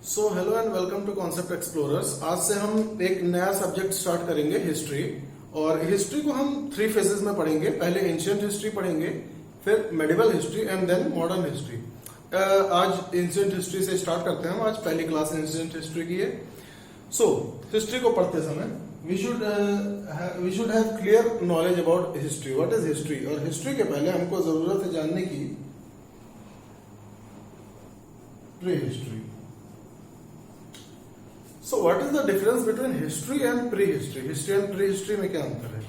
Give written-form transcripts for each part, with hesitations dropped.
So hello and welcome to concept explorers. आज से हम एक नया सब्जेक्ट स्टार्ट करेंगे, हिस्ट्री। और हिस्ट्री को हम 3 फेजेस में पढ़ेंगे। पहले एंशियंट हिस्ट्री पढ़ेंगे, फिर medieval history and then modern history. आज एंशियंट हिस्ट्री से स्टार्ट करते हैं। आज पहली क्लास एंशियंट हिस्ट्री की है। सो हिस्ट्री को पढ़ते समय we should have clear knowledge about history. What is history? और हिस्ट्री के पहले हमको जरूरत है जानने की prehistory. So what is the difference between history and prehistory? History and prehistory में क्या अंतर है?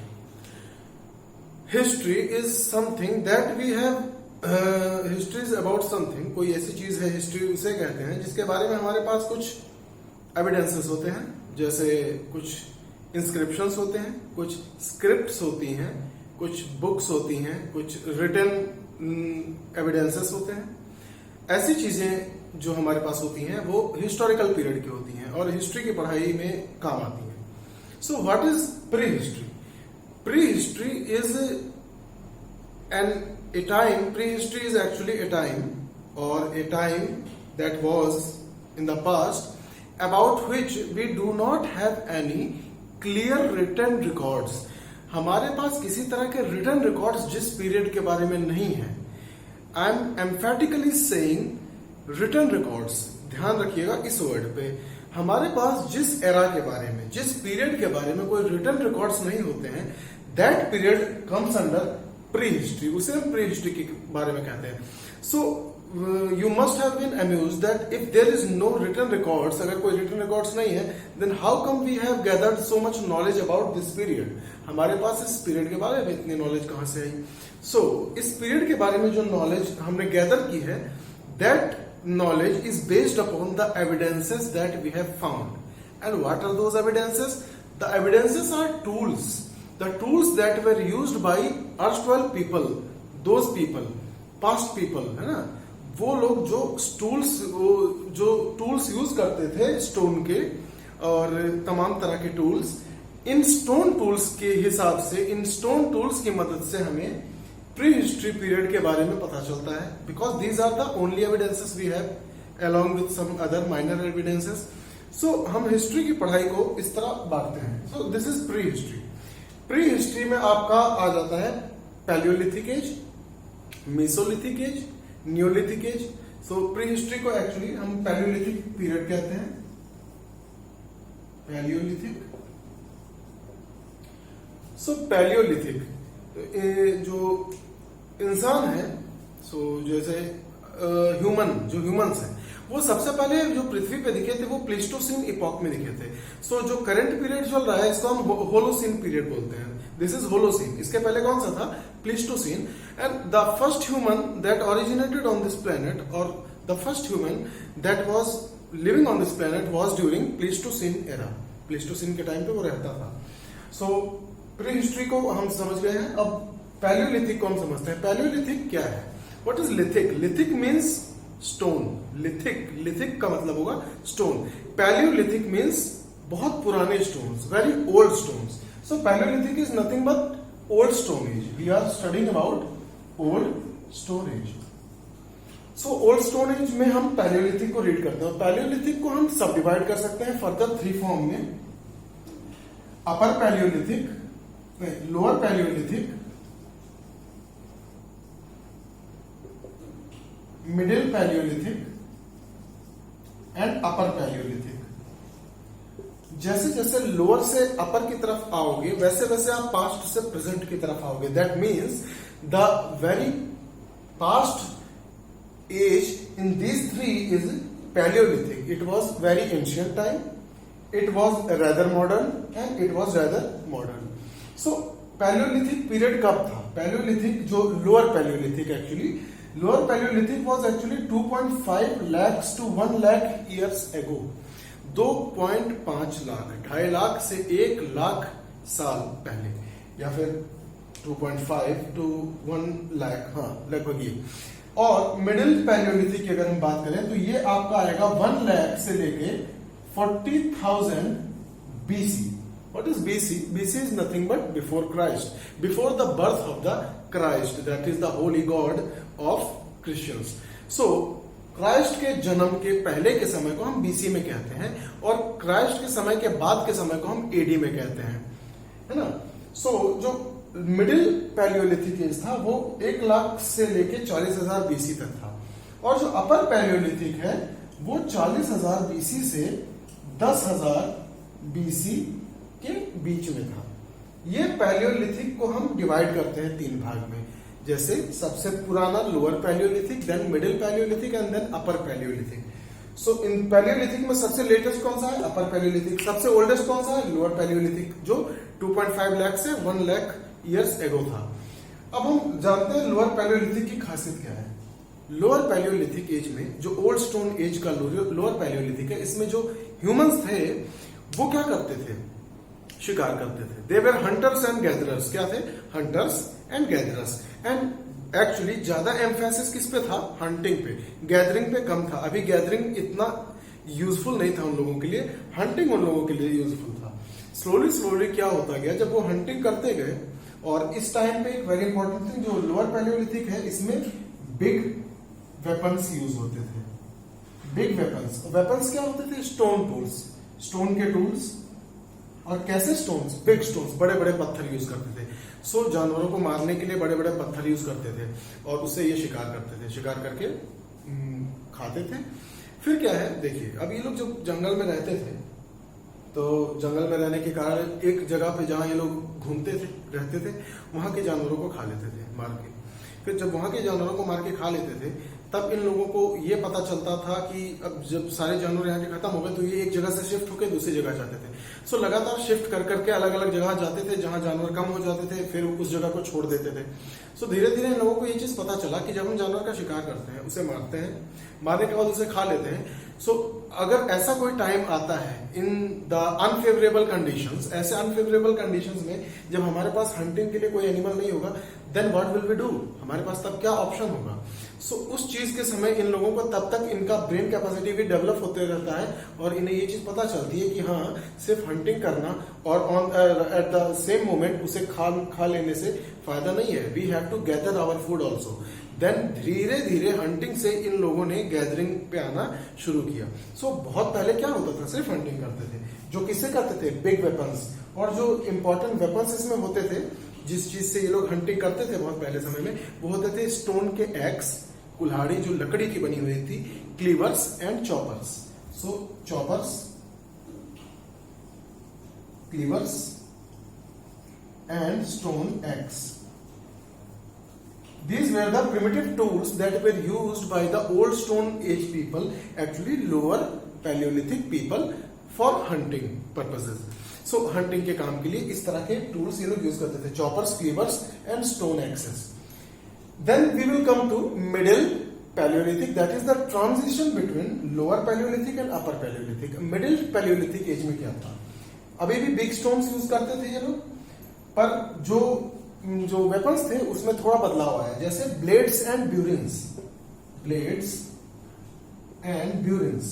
History is something that we have. History is about something. कोई ऐसी चीज है, हिस्ट्री उसे कहते हैं जिसके बारे में हमारे पास कुछ एविडेंसेस होते हैं, जैसे कुछ इंस्क्रिप्शंस होते हैं, कुछ स्क्रिप्ट्स होती हैं, कुछ बुक्स होती हैं, कुछ रिटन एविडेंसेस होते हैं। ऐसी चीजें जो हमारे पास होती हैं वो हिस्टोरिकल पीरियड की होती हैं और हिस्ट्री की पढ़ाई में काम आती हैं। So what is prehistory? Prehistory is a time, prehistory is actually a time और a time that was in the past about which we do not have any clear written records. हमारे पास किसी तरह के written records जिस period के बारे में नहीं है। I am emphatically saying written records. ध्यान रखिएगा इस वर्ड पे। हमारे पास जिस एरा के बारे में, जिस पीरियड के बारे में कोई रिटन रिकॉर्ड्स नहीं होते हैं, that period comes under prehistory. उसे हम प्री हिस्ट्री के बारे में कहते हैं। So you must have been amused that if there is no written records, अगर कोई रिटन रिकॉर्ड्स नहीं है, then how come we have gathered so much knowledge about this period? हमारे पास इस पीरियड के बारे में इतनी नॉलेज कहां से आई? सो इस पीरियड के बारे में जो नॉलेज हमने गैदर की है, that knowledge is based upon the evidences that we have found. And what are those evidences? The evidences are tools. The tools that were used by erstwhile people, those people, past people, है ना? वो लोग जो tools use करते थे stone के और तमाम तरह के टूल्स, इन स्टोन टूल्स के हिसाब से, इन स्टोन टूल्स की मदद से हमें प्री हिस्ट्री पीरियड के बारे में पता चलता है। Because these are the only evidences we have along with some other minor evidences. So हम हिस्ट्री की पढ़ाई को इस तरह बांटते हैं। So this is prehistory. Prehistory में आपका आ जाता है palaeolithic age, mesolithic age, neolithic age. So prehistory को एक्चुअली हम पैलियोलिथिक पीरियड कहते हैं। पैलियोलिथिक। सो पैलियोलिथिक जो इंसान है, सो जैसे ह्यूमंस हैं, वो सबसे पहले जो पृथ्वी पे दिखे थे वो प्लेस्टोसीन इपॉक में दिखे थे। सो जो करंट पीरियड चल रहा है इसको हम होलोसीन पीरियड बोलते हैं। This is Holocene. इसके पहले कौन सा था? Pleistocene. And the first human that originated on this planet, और the first human that was living on this planet was during Pleistocene era. Pleistocene के टाइम पे वो रहता था। सो प्री हिस्ट्री को हम समझ गए हैं। अब पैलियोलिथिक को हम समझते हैं। पैलियोलिथिक क्या है? What is lithic? Lithic means stone. Lithic का मतलब होगा स्टोन। पैलियोलिथिक मीन्स बहुत पुराने stones, very old stones. So palaeolithic is nothing but old stone age. We are studying about old stone age. So old stone age में हम Palaeolithic को read करते हैं। पैलियोलिथिक को हम सब डिवाइड कर सकते हैं फर्दर 3 फॉर्म में। अपर Palaeolithic, lower Palaeolithic, middle palaeolithic and upper Palaeolithic. जैसे जैसे लोअर से अपर की तरफ आओगे वैसे वैसे आप पास्ट से प्रेजेंट की तरफ आओगे। That means the very past age in these 3 is palaeolithic. It was very ancient time, it was rather modern and it was rather modern. So palaeolithic period कब था? पैलियोलिथिक जो lower palaeolithic, actually lower palaeolithic was actually 2.5 lakhs to 1 lakh years ago। 2.5 lakh, 2.5 lakh से 1 लाख साल पहले, या फिर 2.5 to 1 lakh, हाँ लगभग ये। और मिडिल पैलियोलिथिक की अगर हम बात करें तो ये आपका आएगा 1 लाख से लेके 40,000 BC। What is BC? BC is nothing but before Christ, before the birth of the Christ, that is the holy God of Christians. So Christ के जन्म के पहले के समय को हम बीसी में कहते हैं और क्राइस्ट के समय के बाद के समय को हम एडी में कहते हैं, है ना। सो जो मिडिल पैलियोलिथिक एज था वो 1 लाख से लेके 40,000 बीसी तक था, और जो अपर पैलियोलिथिक है वो 40,000 बीसी से 10,000 बीसी के बीच में था। ये पैलियोलिथिक को हम डिवाइड करते हैं 3 भाग में, जैसे सबसे पुराना lower palaeolithic, then middle palaeolithic and then upper palaeolithic. So in palaeolithic में सबसे लेटेस्ट कौन सा है? अपर पैलियोलिथिक। सबसे ओल्डेस्ट कौन सा है? लोअर पैलियोलिथिक, जो 2.5 लाख से 1 लाख ईयर्स एगो था। अब हम जानते हैं लोअर पैलियोलिथिक की खासियत क्या है। लोअर पैलियोलिथिक एज में जो ओल्ड स्टोन एज का लोअर पैलियोलिथिक है, इसमें जो ह्यूमंस थे वो क्या करते थे? शिकार करते थे। दे वर हंटर्स एंड गैदरर्स। क्या थे? Hunters and gatherers. And actually ज्यादा एम्फेसिस किस पे था? हंटिंग पे, गैदरिंग पे कम था। अभी गैदरिंग इतना यूजफुल नहीं था उन लोगों के लिए, हंटिंग उन लोगों के लिए यूजफुल था। स्लोली क्या होता गया, जब वो हंटिंग करते गए, और इस टाइम पे एक वेरी इंपॉर्टेंट थिंग, जो लोअर पैलियोलिथिक है इसमें बिग वेपन्स यूज होते थे। बिग वेपन्स, वेपन्स क्या होते थे? स्टोन टूल्स, स्टोन के टूल्स। और कैसे स्टोन्स? बिग स्टोन्स, बड़े बड़े पत्थर यूज करते थे। सो जानवरों को मारने के लिए बड़े बड़े पत्थर यूज करते थे, और उससे ये शिकार करते थे, शिकार करके खाते थे। फिर क्या है, देखिए अब ये लोग जब जंगल में रहते थे, तो जंगल में रहने के कारण एक जगह पे जहां ये लोग घूमते थे, रहते थे, वहां के जानवरों को खा लेते थे मार के। फिर जब वहां के जानवरों को मार के खा लेते थे, तब इन लोगों को ये पता चलता था कि अब जब सारे जानवर यहाँ के खत्म हो गए, तो ये एक जगह से शिफ्ट होकर दूसरी जगह जाते थे। सो लगातार शिफ्ट कर करके अलग अलग जगह जाते थे, जहां जानवर कम हो जाते थे, फिर उस जगह को छोड़ देते थे। सो धीरे धीरे इन लोगों को ये चीज पता चला कि जब हम जानवर का शिकार करते हैं, उसे मारते हैं, मारने के बाद उसे खा लेते हैं, सो अगर ऐसा कोई टाइम आता है इन द अनफेवरेबल कंडीशंस, ऐसे अनफेवरेबल कंडीशंस में जब हमारे पास हंटिंग के लिए कोई एनिमल नहीं होगा, then what will we do? हमारे पास तब क्या ऑप्शन होगा? सो उस चीज के समय इन लोगों को तब तक इनका ब्रेन कैपेसिटी भी डेवलप होते रहता है, और इन्हें ये चीज पता चलती है कि हाँ, सिर्फ हंटिंग करना और on at the same moment उसे खा लेने से फायदा नहीं है। We have to gather our food also. Then धीरे धीरे हंटिंग से इन लोगों ने गैदरिंग पे आना शुरू किया। सो बहुत पहले क्या होता था? सिर्फ हंटिंग करते थे, जो किससे करते थे? Big weapons. और जो इंपॉर्टेंट वेपन्स इसमें होते थे, जिस चीज से ये लोग हंटिंग करते थे बहुत पहले समय में, वो होते थे स्टोन के एक्स, कुल्हाड़ी जो लकड़ी की बनी हुई थी, cleavers and choppers. So choppers, cleavers and stone axe. These were the primitive tools that were used by the old Stone Age people, actually lower Paleolithic people, for hunting purposes. So hunting के काम के लिए इस तरह के tools ये लोग use करते थे, choppers, cleavers and stone axes. Then we will come to Middle Paleolithic, that is the transition between Lower Paleolithic and Upper Paleolithic. Middle Paleolithic age में क्या था? अभी भी big stones यूज करते थे ये लोग, पर जो वेपन्स थे उसमें थोड़ा बदलाव आया, जैसे ब्लेड्स एंड ब्यूरिन्स, ब्लेड्स एंड ब्यूरिन्स।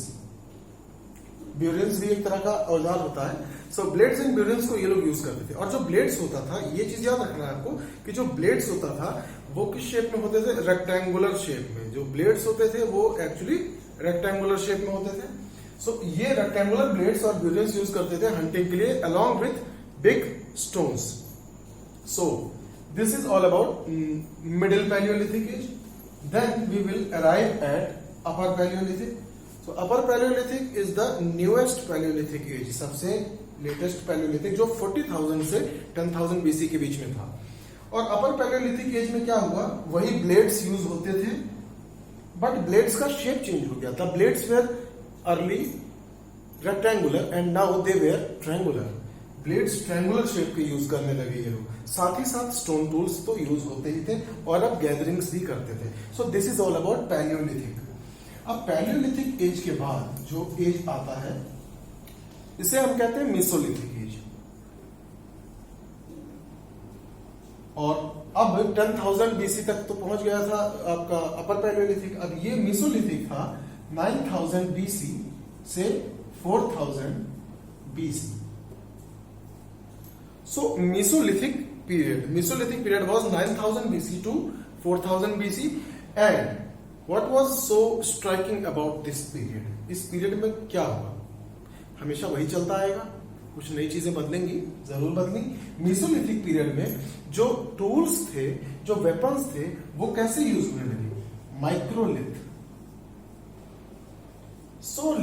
ब्यूरिन्स भी एक तरह का औजार होता है। सो ब्लेड्स एंड ब्यूरिन्स को ये लोग यूज करते थे। और जो ब्लेड्स होता था, ये चीज याद रखना है आपको कि जो ब्लेड्स होता था वो किस शेप में होते थे? रेक्टेंगुलर शेप में। जो ब्लेड्स होते थे वो एक्चुअली रेक्टेंगुलर शेप में होते थे। सो ये रेक्टेंगुलर ब्लेड्स और ब्यूरिन्स यूज करते थे हंटिंग के लिए, along with big stones. So this is all about middle Paleolithic age. Then we will arrive at upper Paleolithic. So upper Paleolithic is the newest Paleolithic age, सबसे latest Paleolithic, जो 40,000 से 10,000 BC के बीच में था। और अपर Paleolithic as में क्या हुआ? वही ब्लेड्स यूज होते थे, बट ब्लेड्स का शेप चेंज हो गया था। Blades were early rectangular and now they were triangular. Blades triangular shape के यूज करने लगे ये लोग। साथ ही साथ स्टोन टूल्स तो यूज होते ही थे, और अब गैदरिंग्स भी करते थे। सो this is all about Palaeolithic. अब पैलियोलिथिक एज के बाद जो एज आता है, इसे हम कहते हैं मेसोलिथिक एज। और अब 10,000 BC तक तो पहुंच गया था आपका अपर पैलियोलिथिक। अब ये मेसोलिथिक था 9,000 BC से 4,000 BC. So Mesolithic period was 9,000 BC to 4,000 BC, and what was so striking about this period? इस पीरियड में क्या हुआ? हमेशा वही चलता आएगा, कुछ नई चीजें बदलेंगी, जरूर बदलेंगी। मीसोलिथिक पीरियड में जो टूल्स थे, जो वेपन्स थे, वो कैसे यूज होने लगे? Microlith. So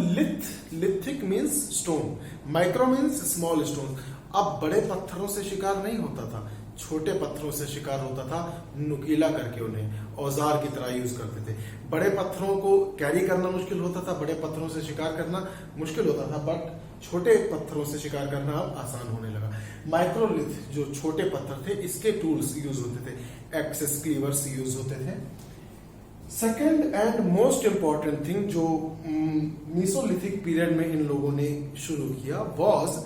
lithic means stone, micro means small stone. अब बड़े पत्थरों से शिकार नहीं होता था, छोटे पत्थरों से शिकार होता था, नुकीला करके उन्हें औजार की तरह यूज करते थे। बड़े पत्थरों को कैरी करना मुश्किल होता था, बड़े पत्थरों से शिकार करना मुश्किल होता था, बट छोटे पत्थरों से शिकार करना अब आसान होने लगा। माइक्रोलिथ जो छोटे पत्थर थे, इसके टूल्स यूज होते थे, एक्सेस क्लीवर्स यूज होते थे। Second and most important thing जो मीसोलिथिक पीरियड में इन लोगों ने शुरू किया वॉज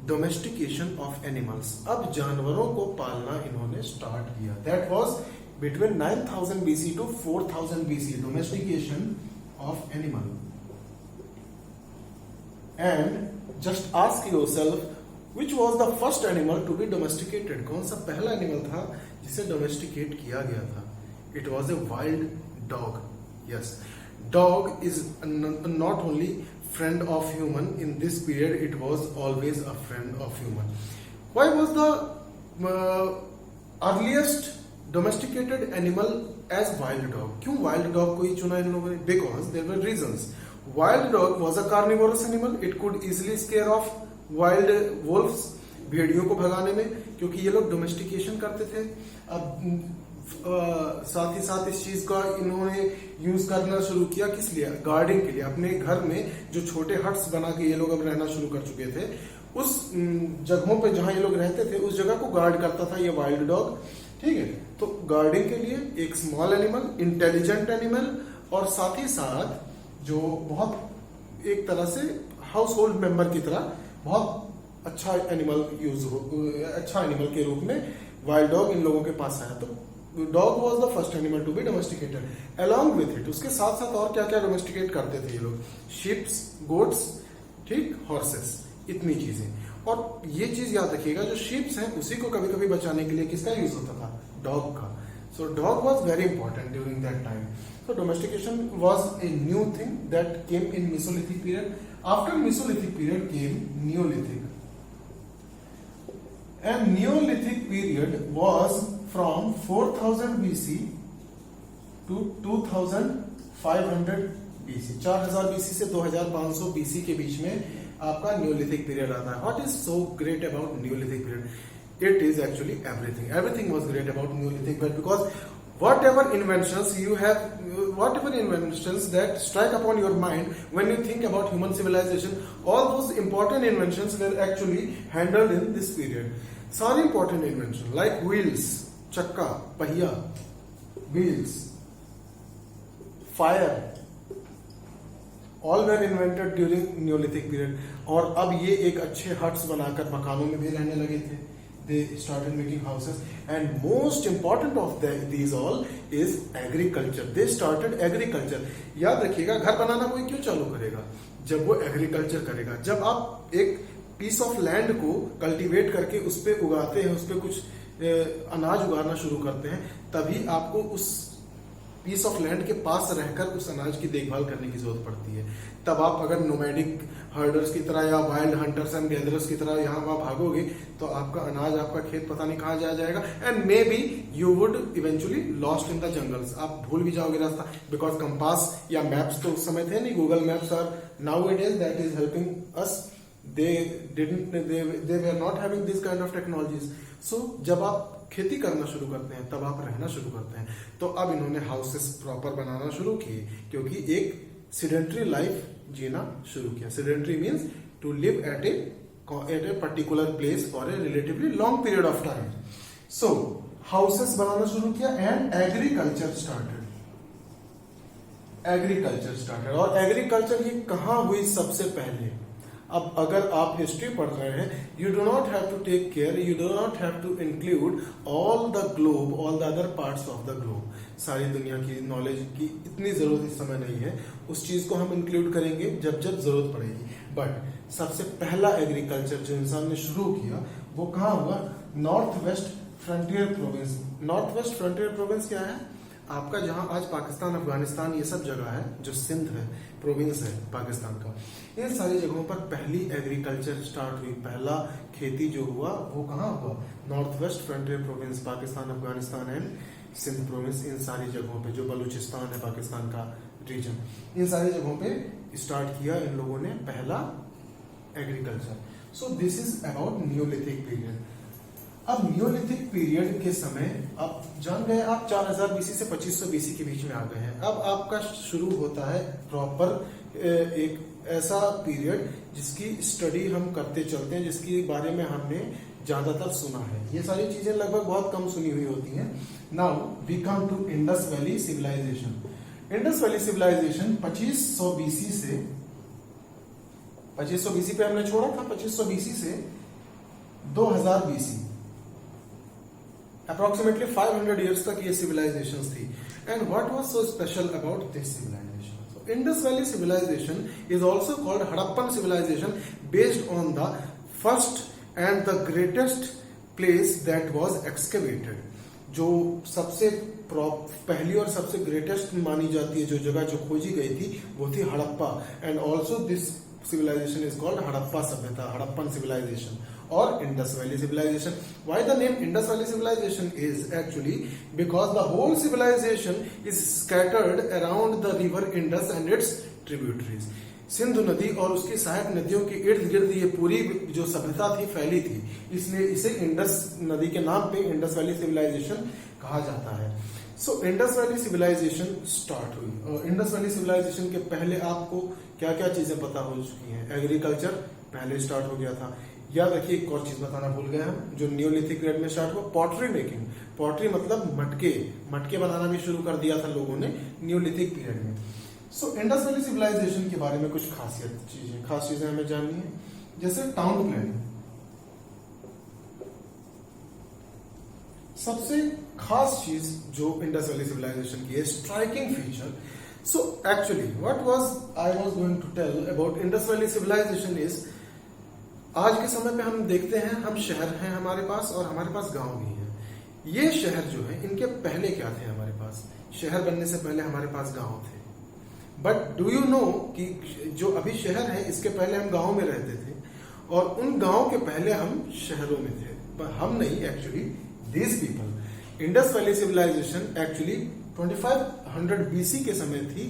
डोमेस्टिकेशन ऑफ एनिमल्स। अब जानवरों को पालना इन्होंने स्टार्ट किया। That was between 9000 BC to 4000 BC, domestication of animal. And just ask yourself which was the first animal to be domesticated? कौन सा पहला एनिमल था जिसे डोमेस्टिकेट किया गया था? It was a wild dog. Yes, dog is not only friend of human. In this period, it was always a friend of human. Why was the earliest domesticated animal as wild dog? क्यों wild dog को ही चुना इन लोगों ने? Because there were reasons. Wild dog was a carnivorous animal. It could easily scare off wild wolves. भेड़ियों को भगाने में, क्योंकि ये लोग डोमेस्टिकेशन करते थे। अब साथ ही साथ इस चीज का इन्होंने यूज करना शुरू किया, किस लिए? गार्डिंग के लिए। अपने घर में जो छोटे हट्स बना के ये लोग अब रहना शुरू कर चुके थे, उस जगहों पे जहां ये लोग रहते थे उस जगह को गार्ड करता था ये वाइल्ड डॉग। ठीक है, तो गार्डिंग के लिए एक स्मॉल एनिमल, इंटेलिजेंट एनिमल, और साथ ही साथ जो बहुत एक तरह से हाउस होल्ड मेंबर की तरह बहुत अच्छा एनिमल अच्छा एनिमल के रूप में वाइल्ड डॉग इन लोगों के पास आया। तो dog was the first animal to be domesticated. Along with it, उसके साथ साथ और क्या क्या डोमेस्टिकेट करते थे ये लोग? शिप्स, गोट्स, ठीक, हॉर्सेस, इतनी चीजें। और ये चीज याद रखिएगा, जो शिप्स हैं उसी को कभी कभी बचाने के लिए किसका यूज होता था? डॉग का। So dog was very important during that time. So domestication was a new thing that came in Mesolithic period. After Mesolithic period came Neolithic. And Neolithic period was from 4000 BC to 2500 BC. 4000 BC से 2500 BC के बीच में आपका Neolithic period आता है. What is so great about Neolithic period? It is actually everything. Everything was great about Neolithic period because whatever inventions that strike upon your mind when you think about human civilization, all those important inventions were actually handled in this period. सारे important inventions like wheels, चक्का, पहिया, wheels, fire, all were invented during Neolithic period. और अब ये एक अच्छे huts बनाकर मकानों में भी रहने लगे थे. They started making houses, and most important of these all is agriculture. They started agriculture. याद रखिएगा, घर बनाना कोई क्यों चालू करेगा? जब वो एग्रीकल्चर करेगा. जब आप एक पीस ऑफ लैंड को कल्टीवेट करके उस पर उगाते हैं, उस पर कुछ अनाज उगाना शुरू करते हैं, तभी आपको उस पीस ऑफ लैंड के पास रहकर उस अनाज की देखभाल करने की जरूरत पड़ती है. तब आप अगर नोमैडिक हर्डर्स की तरह या वाइल्ड हंटर्स एंड गैदरर्स की तरह यहाँ वहां भागोगे तो आपका अनाज, आपका खेत पता नहीं कहाँ जाएगा, and may be you would eventually lost in the jungles. आप भूल भी जाओगे रास्ता, बिकॉज कंपास या मैप्स तो उस समय थे नहीं. Google Maps are now it is that is helping us. they were not having this kind of technologies. So जब आप खेती करना शुरू करते हैं तब आप रहना शुरू करते हैं. तो अब इन्होंने हाउसेस प्रॉपर बनाना शुरू किए, क्योंकि एक सेडेंटरी लाइफ जीना शुरू किया. Sedentary means to live at a particular place for a relatively long period of time. So houses बनाना शुरू किया एंड एग्रीकल्चर स्टार्टेड. और एग्रीकल्चर ही कहाँ हुई सबसे पहले? अब अगर आप हिस्ट्री पढ़ रहे हैं, you do not have to take care, you do not have to include all the globe, all the other parts of the globe. सारी दुनिया की नॉलेज की इतनी जरूरत इस समय नहीं है. उस चीज को हम इंक्लूड करेंगे जब जरूरत पड़ेगी. बट सबसे पहला एग्रीकल्चर जो इंसान ने शुरू किया वो कहाँ हुआ? North west frontier province. North west frontier province क्या है? आपका जहां आज पाकिस्तान, अफगानिस्तान ये सब जगह है, जो सिंध है, प्रोविंस है पाकिस्तान का, इन सारी जगहों पर पहली एग्रीकल्चर स्टार्ट हुई। पहला खेती जो हुआ वो कहाँ हुआ? North west frontier province, Pakistan, Afghanistan and Sindh province, इन सारी जगहों पे, जो बलूचिस्तान है पाकिस्तान का रीजन, इन सारी जगहों पे स्टार्ट किया इन लोगों ने पहला agriculture. So this is about Neolithic period. अब नियोलिथिक पीरियड के समय आप जान गए, आप 4000 बीसी से 2500 बीसी के बीच में आ गए हैं। अब आपका शुरू होता है प्रॉपर एक ऐसा पीरियड जिसकी स्टडी हम करते चलते हैं, जिसके बारे में हमने ज्यादातर सुना है। ये सारी चीजें लगभग बहुत कम सुनी हुई होती हैं। Now we come to Indus Valley civilisation. Indus Valley civilisation 2500 BC से, 2500 बीसी पे हमने छोड़ा था, 2500 बीसी से 2000 बीसी, अप्रोक्सीमेटली 500 ईयर्स तक ये सिविलाइजेशंस थी। And what was so special about this civilisation? So Indus Valley civilisation is also called Harappan civilisation, based on the first and the greatest place that was excavated. जो सबसे पहली और सबसे greatest मानी जाती है जो जगह जो खोजी गई थी वो थी Harappa. And also this civilization is called Harappa सभ्यता, Harappan civilization or Indus Valley civilization. Why the name Indus Valley civilization is actually because the whole civilization is scattered around the river Indus and its tributaries. Sindhu नदी और उसकी सहायक नदियों के इर्द गिर्द ये पूरी जो सभ्यता थी फैली थी, इसलिए इसे इंडस नदी के नाम पे इंडस वैली सिविलाइजेशन कहा जाता है। सो इंडस वैली सिविलाइजेशन स्टार्ट हुई और इंडस वैली सिविलाइजेशन के पहले आपको क्या क्या चीजें पता हो चुकी हैं? एग्रीकल्चर पहले स्टार्ट हो गया था। याद रखिए एक और चीज बताना भूल गए हम, जो नियोलिथिक पीरियड में स्टार्ट हुआ, पॉटरी मेकिंग। पॉटरी मतलब मटके, मटके बनाना भी शुरू कर दिया था लोगों ने नियोलिथिक पीरियड में। सो इंडस वैली सिविलाइजेशन के बारे में कुछ खास चीजें हमें जाननी है, जैसे टाउन प्लानिंग। सबसे खास चीज जो इंडस वैली सिविलाइजेशन की है, striking feature. So actually what was I was going to tell about Indus Valley civilisation is, आज के समय में हम देखते हैं, हम शहर हैं हमारे पास और हमारे पास गांव भी हैं। ये शहर जो है, इनके पहले क्या थे हमारे पास? शहर बनने से पहले हमारे पास गांव थे। बट डू यू नो कि जो अभी शहर है इसके पहले हम गांव में रहते थे और उन गांव के पहले हम शहरों में थे। पर हम नहीं, actually these people. Indus Valley civilisation actually 2500 BC के समय थी,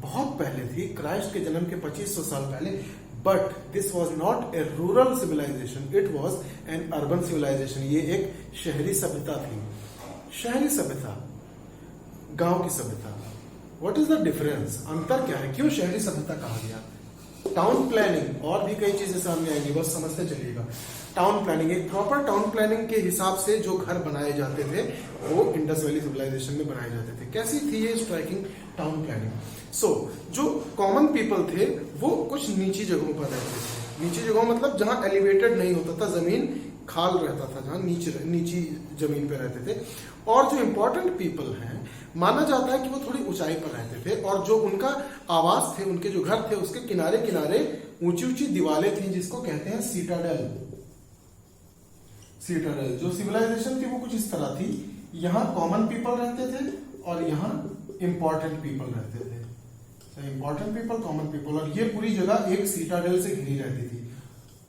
बहुत पहले थी, क्राइस्ट के जन्म के 2500 साल पहले। But this was not a rural civilisation, it was an urban civilisation. ये एक शहरी सभ्यता थी। शहरी सभ्यता, गांव की सभ्यता, व्हाट इज द डिफरेंस? अंतर क्या है? क्यों शहरी सभ्यता कहा गया? टाउन प्लानिंग और भी कई चीजें सामने आएंगी, बस समझते चलिएगा। टाउन प्लानिंग, एक प्रॉपर टाउन प्लानिंग के हिसाब से जो घर बनाए जाते थे वो इंडस वैली सिविलाइजेशन में बनाए जाते थे। कैसी थी ये स्ट्राइकिंग टाउन प्लानिंग? सो जो कॉमन पीपल थे वो कुछ नीची जगहों पर रहते थे। नीची जगहों मतलब जहां एलिवेटेड नहीं होता था, जमीन खाल रहता था, जहां नीची जमीन पे रहते थे। और जो इंपॉर्टेंट पीपल हैं, माना जाता है कि वो थोड़ी ऊंचाई पर रहते थे और जो उनका आवास थे, उनके जो घर थे, उसके किनारे किनारे ऊंची ऊंची दीवारें थी, जिसको कहते हैं सीटाडेल। सीटाडेल जो सिविलाइजेशन थी वो कुछ इस तरह थी। यहाँ कॉमन पीपल रहते थे और यहाँ इंपॉर्टेंट पीपल रहते थे। इंपॉर्टेंट पीपल, कॉमन पीपल, और ये पूरी जगह एक सीटाडेल से घिरी रहती थी।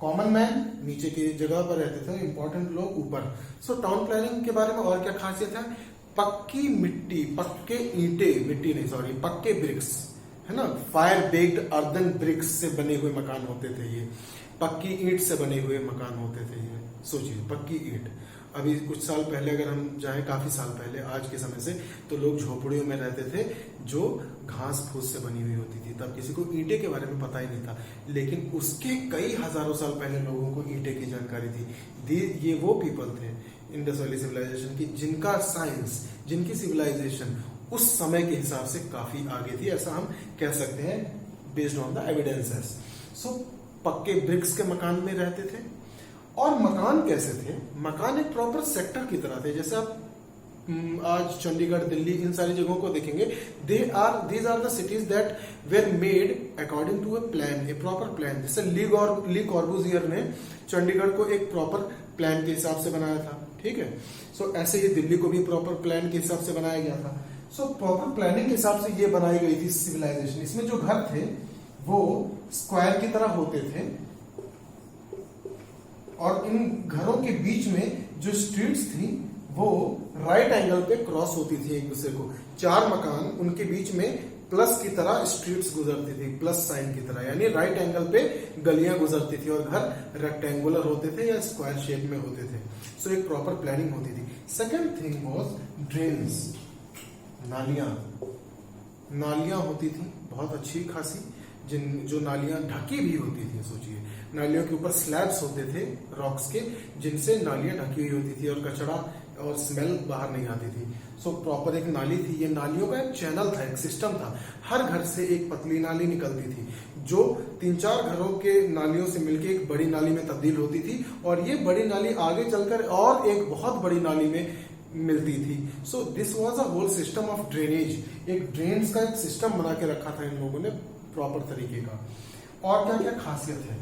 कॉमन मैन नीचे की जगह पर रहते थे, इंपॉर्टेंट लोग ऊपर। सो टाउन प्लानिंग के बारे में और क्या खासियत है? पक्की मिट्टी, पक्के ईंटे, मिट्टी नहीं सॉरी, पक्के ब्रिक्स, है ना, फायर बेक्ड अर्दन ब्रिक्स से बने हुए मकान होते थे। ये पक्की ईंट से बने हुए मकान होते थे। ये सोचिए, पक्की ईंट। अभी कुछ साल पहले अगर हम जाएं, काफी साल पहले आज के समय से, तो लोग झोपड़ियों में रहते थे जो घास फूस से बनी हुई होती थी। तब किसी को ईंटे के बारे में पता ही नहीं था, लेकिन उसके कई हजारों साल पहले लोगों को ईंटे की जानकारी थी। ये वो पीपल थे इंडस वैली सिविलाइजेशन की, जिनका साइंस, जिनकी सिविलाइजेशन उस समय के हिसाब से काफी आगे थी, ऐसा हम कह सकते हैं बेस्ड ऑन द एविडेंसेस। सो पक्के ब्रिक्स के मकान में रहते थे। और मकान कैसे थे? मकान एक प्रॉपर सेक्टर की तरह थे। जैसे आप आज चंडीगढ़, दिल्ली, इन सारी जगहों को देखेंगे, these are the cities that were made according to a plan, a proper plan. जैसे ली कॉर्बुजियर ने चंडीगढ़ को एक प्रॉपर प्लान के हिसाब से बनाया था, ठीक है। सो ऐसे ही दिल्ली को भी प्रॉपर प्लान के हिसाब से बनाया गया था। सो प्रॉपर प्लानिंग के हिसाब से ये बनाई गई थी सिविलाइजेशन। इसमें जो घर थे वो स्क्वायर की तरह होते थे और इन घरों के बीच में जो स्ट्रीट्स थी वो राइट एंगल पे क्रॉस होती थी एक दूसरे को। 4 मकान उनके बीच में प्लस की तरह स्ट्रीट्स गुजरती थी, प्लस साइन की तरह, यानी राइट एंगल पे गलियां गुजरती थी और घर रेक्टेंगुलर होते थे या स्क्वायर शेप में होते थे। सो एक प्रॉपर प्लानिंग होती थी। सेकेंड थिंग वाज ड्रेन्स, नालियां होती थी बहुत अच्छी खासी, जो नालियां ढकी भी होती थी। सोचिए नालियों के ऊपर स्लैब्स होते थे रॉक्स के, जिनसे नालियां ढकी हुई होती थी और कचरा और स्मेल बाहर नहीं आती थी। सो प्रॉपर एक नाली थी। ये नालियों का एक चैनल था, एक सिस्टम था। हर घर से एक पतली नाली निकलती थी जो 3-4 घरों के नालियों से मिलकर एक बड़ी नाली में तब्दील होती थी और ये बड़ी नाली आगे चलकर और एक बहुत बड़ी नाली में मिलती थी। So this was a whole system of drainage. एक ड्रेन्स का एक सिस्टम बना के रखा था इन लोगों ने प्रॉपर तरीके का। और क्या क्या खासियत है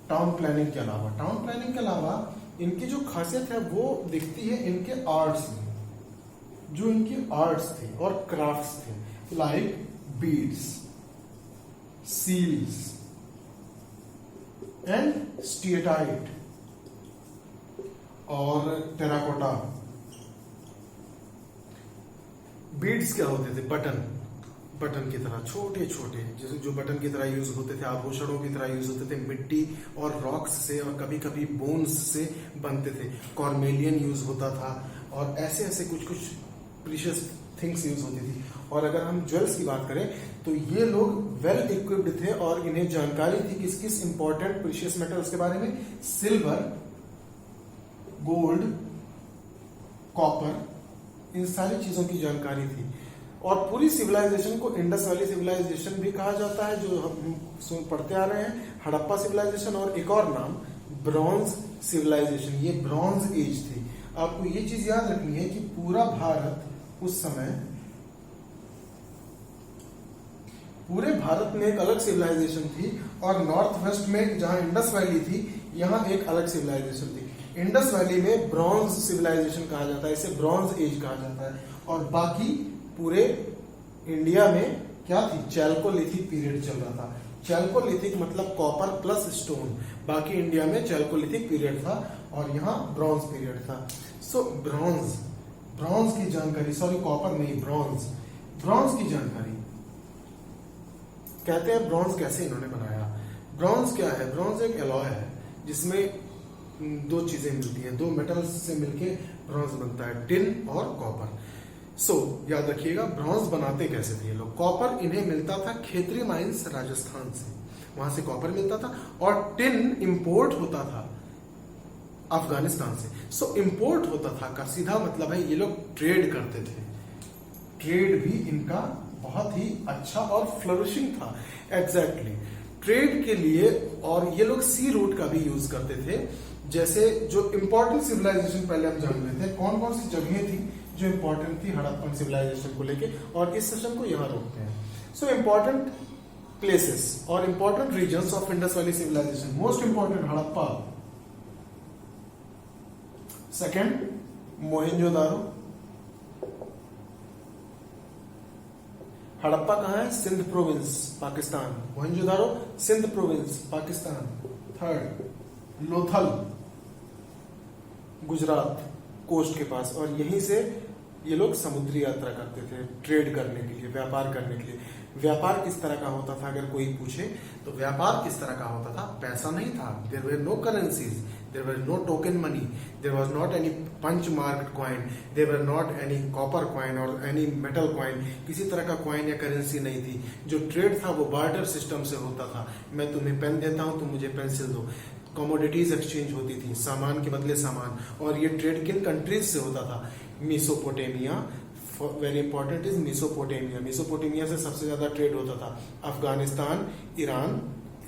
टाउन प्लानिंग के अलावा? टाउन प्लानिंग के अलावा इनकी जो खासियत है वो दिखती है इनके आर्ट्स में। जो इनकी आर्ट्स थे और क्राफ्ट्स थे, like beads, seals and steatite और टेराकोटा। बीड्स क्या होते थे? बटन की तरह छोटे छोटे, जैसे जो बटन की तरह यूज होते थे, आभूषणों की तरह यूज होते थे, मिट्टी और रॉक्स से और कभी कभी बोन्स से बनते थे। कॉर्मेलियन यूज होता था और ऐसे ऐसे कुछ कुछ प्रीशियस थिंग्स यूज होती थी। और अगर हम ज्वेल्स की बात करें तो ये लोग वेल इक्विप्ड थे और इन्हें जानकारी थी किस किस इंपॉर्टेंट प्रीशियस मेटल्स के बारे में। सिल्वर, गोल्ड, कॉपर, इन सारी चीजों की जानकारी थी। और पूरी सिविलाइजेशन को इंडस वैली सिविलाइजेशन भी कहा जाता है, जो हम पढ़ते आ रहे हैं, हड़प्पा सिविलाइजेशन, और एक और नाम ब्रॉन्ज सिविलाइजेशन। ये ब्रॉन्ज एज थी। आपको ये चीज याद रखनी है कि पूरा भारत उस समय, पूरे भारत में एक अलग सिविलाइजेशन थी और नॉर्थ वेस्ट में जहां इंडस वैली थी यहां एक अलग सिविलाइजेशन थी। इंडस वैली में ब्रॉन्ज सिविलाइजेशन कहा जाता है, इसे ब्रॉन्ज एज कहा जाता है। और बाकी पूरे इंडिया में क्या थी? चैल्कोलिथिक पीरियड चल रहा था। चैल्कोलिथिक मतलब कॉपर प्लस स्टोन। बाकी इंडिया में चैल्कोलिथिक पीरियड था और यहाँ ब्रॉन्ज पीरियड था। सो ब्रॉन्ज की जानकारी, सॉरी कॉपर नहीं, ब्रॉन्ज की जानकारी। कहते हैं ब्रॉन्ज कैसे इन्होंने बनाया? ब्रॉन्ज क्या है? ब्रॉन्ज एक एलॉय है जिसमें 2 चीजें मिलती हैं, 2 मेटल्स से मिलके ब्रॉन्ज बनता है, टिन और कॉपर। सो याद रखिएगा ब्रॉन्ज बनाते कैसे थे ये लोग। कॉपर इन्हें मिलता था खेतरी माइंस राजस्थान से, वहां से कॉपर मिलता था। और टिन इंपोर्ट होता था अफगानिस्तान से। सो इंपोर्ट होता था का सीधा मतलब है ये लोग ट्रेड करते थे। ट्रेड भी इनका बहुत ही अच्छा और फ्लरिशिंग था। एग्जैक्टली ट्रेड के लिए। और ये लोग सी रूट का भी यूज करते थे। जैसे जो इंपॉर्टेंट सिविलाइजेशन पहले हम जान रहे थे, कौन कौन सी जगहें थी जो इंपॉर्टेंट थी हड़प्पन सिविलाइजेशन को लेके, और इस सेशन को यहां रोकते हैं। सो इंपॉर्टेंट प्लेसेस और important regions of Indus Valley civilisation. Most important Harappa, second Mohenjodaro. Harappa कहां है? Sindh province Pakistan. Mohenjodaro Sindh province Pakistan. Third Lothal Gujarat coast के पास। और यहीं से ये लोग समुद्री यात्रा करते थे ट्रेड करने के लिए, व्यापार करने के लिए। व्यापार किस तरह का होता था अगर कोई पूछे तो व्यापार किस तरह का होता था? पैसा नहीं था, there were no currencies, there were no token money, there was not any punch marked coin, there were not any copper coin और एनी मेटल कॉइन। किसी तरह का कॉइन या करेंसी नहीं थी। जो ट्रेड था वो बार्टर सिस्टम से होता था। मैं तुम्हें पेन देता हूं, तुम मुझे पेंसिल दो। कमोडिटीज एक्सचेंज होती थी, सामान के बदले सामान। और ये ट्रेड किन कंट्रीज से होता था? Mesopotamia, very important is Mesopotamia. Mesopotamia से सबसे ज्यादा ट्रेड होता था। अफगानिस्तान, ईरान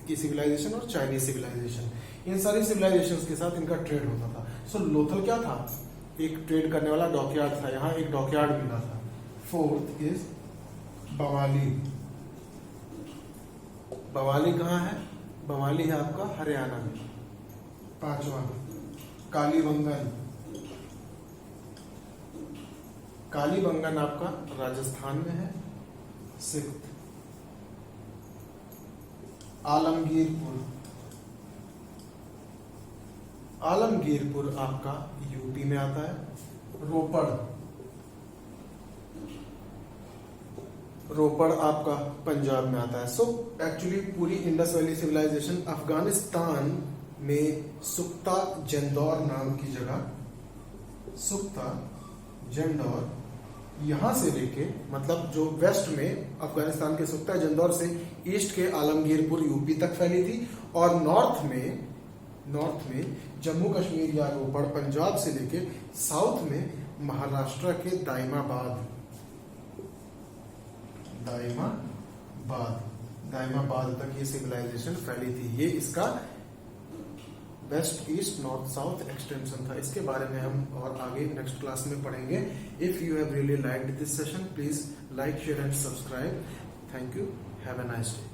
की सिविलाइजेशन और चाइनीज सिविलाइजेशन, इन सारी सिविलाइजेशन के साथ इनका ट्रेड होता था। सो लोथल क्या था? एक ट्रेड करने वाला डॉकयार्ड था। यहाँ एक डॉकयार्ड मिला था। फोर्थ इज बवाली। बवाली कहाँ है? बवाली है आपका हरियाणा में। 5वां कालीबंगन। कालीबंगन आपका राजस्थान में है। 6th आलमगीरपुर आपका यूपी में आता है। रोपड़ आपका पंजाब में आता है। सो एक्चुअली पूरी इंडस वैली सिविलाइजेशन अफगानिस्तान में सुख्ता जंदौर नाम की जगह, सुख्ता जंदौर, यहां से लेके मतलब जो वेस्ट में अफगानिस्तान के सुख्ता जंदौर से ईस्ट के आलमगीरपुर यूपी तक फैली थी, और नॉर्थ में जम्मू कश्मीर या रोपड़ पंजाब से लेके साउथ में महाराष्ट्र के दाइमाबाद तक ये सिविलाइजेशन फैली थी। ये इसका west east north south extension था। इसके बारे में हम और आगे नेक्स्ट क्लास में पढ़ेंगे। If you have really liked this session, please like, share and subscribe. Thank you. Have a nice day.